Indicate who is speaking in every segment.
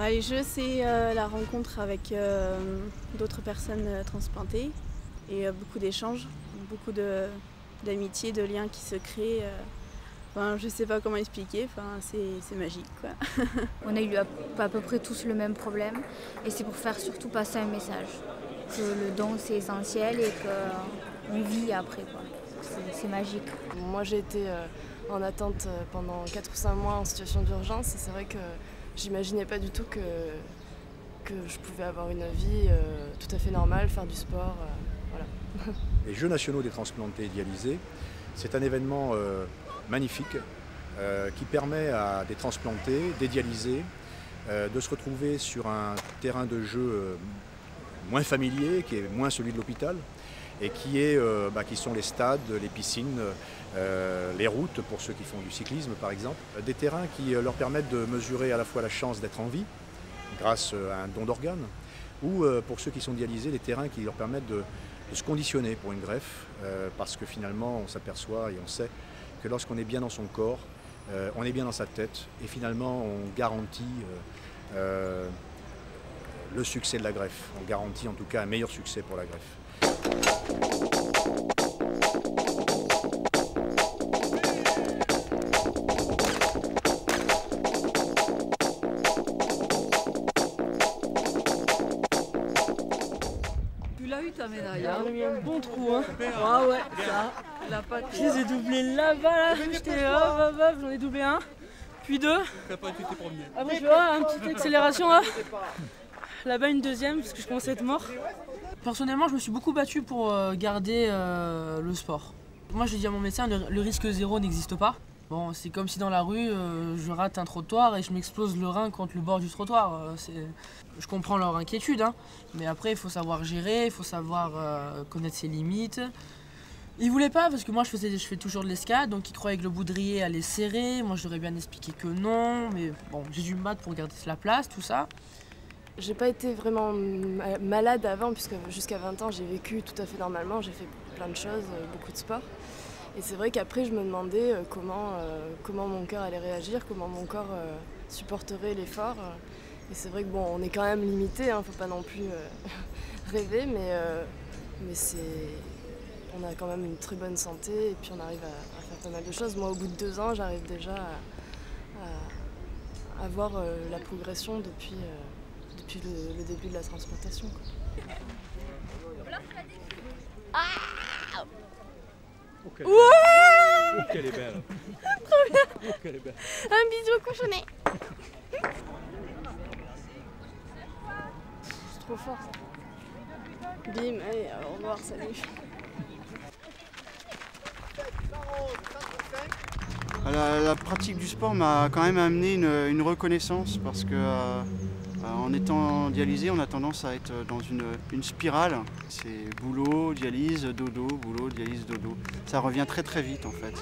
Speaker 1: Les jeux, c'est la rencontre avec d'autres personnes transplantées et beaucoup d'échanges, beaucoup d'amitié, de liens qui se créent. Je ne sais pas comment expliquer, c'est magique, quoi.
Speaker 2: On a eu à peu près tous le même problème et c'est pour faire surtout passer un message. Que le don c'est essentiel et qu'on vit après, quoi. C'est magique.
Speaker 3: Moi j'ai été en attente pendant 4 ou 5 mois en situation d'urgence et c'est vrai que j'imaginais pas du tout que je pouvais avoir une vie tout à fait normale, faire du sport. Voilà.
Speaker 4: Les Jeux nationaux des transplantés dialysés, c'est un événement magnifique qui permet à des transplantés, des dialysés, de se retrouver sur un terrain de jeu moins familier, qui est moins celui de l'hôpital, et qui sont les stades, les piscines, les routes pour ceux qui font du cyclisme par exemple. Des terrains qui leur permettent de mesurer à la fois la chance d'être en vie, grâce à un don d'organes, ou pour ceux qui sont dialysés, des terrains qui leur permettent de se conditionner pour une greffe, parce que finalement on s'aperçoit et on sait que lorsqu'on est bien dans son corps, on est bien dans sa tête, et finalement on garantit le succès de la greffe. On garantit en tout cas un meilleur succès pour la greffe.
Speaker 5: Tu l'as eu ta médaille, hein? On a mis un bon trou, hein? Ah ouais, ça, la patte. Je les ai doublés là-bas, là. J'étais hop, j'en ai doublé un, puis deux. Après, je vais voir, une petite accélération là. Là-bas, une deuxième, parce que je commençais à être mort. Personnellement, je me suis beaucoup battu pour garder le sport. Moi, j'ai dit à mon médecin, le risque zéro n'existe pas. Bon, c'est comme si dans la rue, je rate un trottoir et je m'explose le rein contre le bord du trottoir. Je comprends leur inquiétude, hein, mais après, il faut savoir gérer, il faut savoir connaître ses limites. Ils voulaient pas, parce que moi, je fais toujours de l'escalade, donc ils croyaient que le boudrier allait serrer. Moi, je leur ai bien expliqué que non, mais bon, j'ai dû me battre pour garder la place, tout ça.
Speaker 3: J'ai pas été vraiment malade avant, puisque jusqu'à 20 ans, j'ai vécu tout à fait normalement. J'ai fait plein de choses, beaucoup de sport. Et c'est vrai qu'après, je me demandais comment mon cœur allait réagir, comment mon corps supporterait l'effort. Et c'est vrai que bon, on est quand même limité, hein, faut pas non plus rêver, mais on a quand même une très bonne santé et puis on arrive à faire pas mal de choses. Moi, au bout de 2 ans, j'arrive déjà à voir la progression depuis le début de la transplantation, quoi.
Speaker 4: Oh, qu'elle est belle! Oh, qu'elle est belle!
Speaker 1: Trop bien!
Speaker 4: Oh, qu'elle est belle!
Speaker 1: Un bisou au cochonnet! C'est trop fort ça! Bim, allez, au revoir, salut!
Speaker 6: La pratique du sport m'a quand même amené une reconnaissance parce que en étant dialysé, on a tendance à être dans une spirale. C'est boulot, dialyse, dodo, boulot, dialyse, dodo. Ça revient très très vite en fait.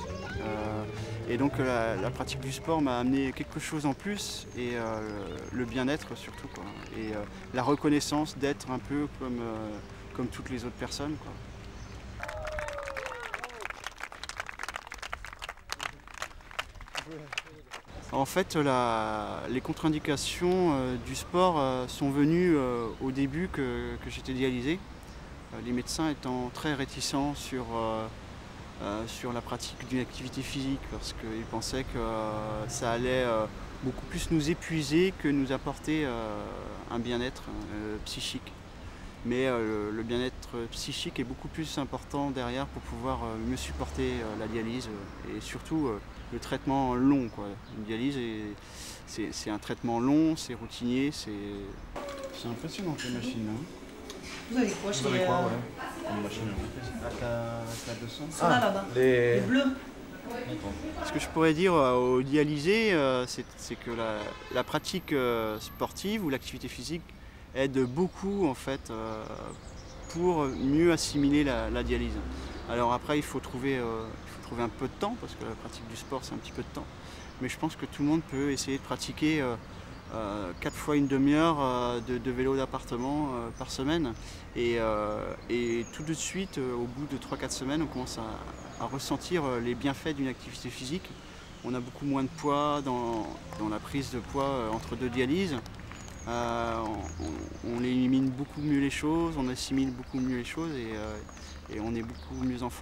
Speaker 6: Et donc la pratique du sport m'a amené quelque chose en plus et le bien-être surtout, quoi. Et la reconnaissance d'être un peu comme toutes les autres personnes, quoi. En fait, les contre-indications du sport sont venues au début que j'étais dialysé. Les médecins étant très réticents sur la pratique d'une activité physique parce qu'ils pensaient que ça allait beaucoup plus nous épuiser que nous apporter un bien-être psychique. Mais le bien-être psychique est beaucoup plus important derrière pour pouvoir mieux supporter la dialyse et surtout le traitement long, quoi. Une dialyse, c'est un traitement long, c'est routinier, c'est impressionnant les machines. Hein.
Speaker 5: Vous avez quoi chez ouais.
Speaker 6: Une machine à 200.
Speaker 5: Là-bas. Les bleus.
Speaker 6: Ce que je pourrais dire aux dialysés, c'est que la pratique sportive ou l'activité physique aide beaucoup en fait pour mieux assimiler la dialyse. Alors après il faut trouver un peu de temps parce que la pratique du sport c'est un petit peu de temps. Mais je pense que tout le monde peut essayer de pratiquer 4 fois une demi-heure de vélo d'appartement par semaine. Et tout de suite, au bout de 3-4 semaines, on commence à ressentir les bienfaits d'une activité physique. On a beaucoup moins de poids dans la prise de poids entre 2 dialyses. on élimine beaucoup mieux les choses, on assimile beaucoup mieux les choses et on est beaucoup mieux en forme.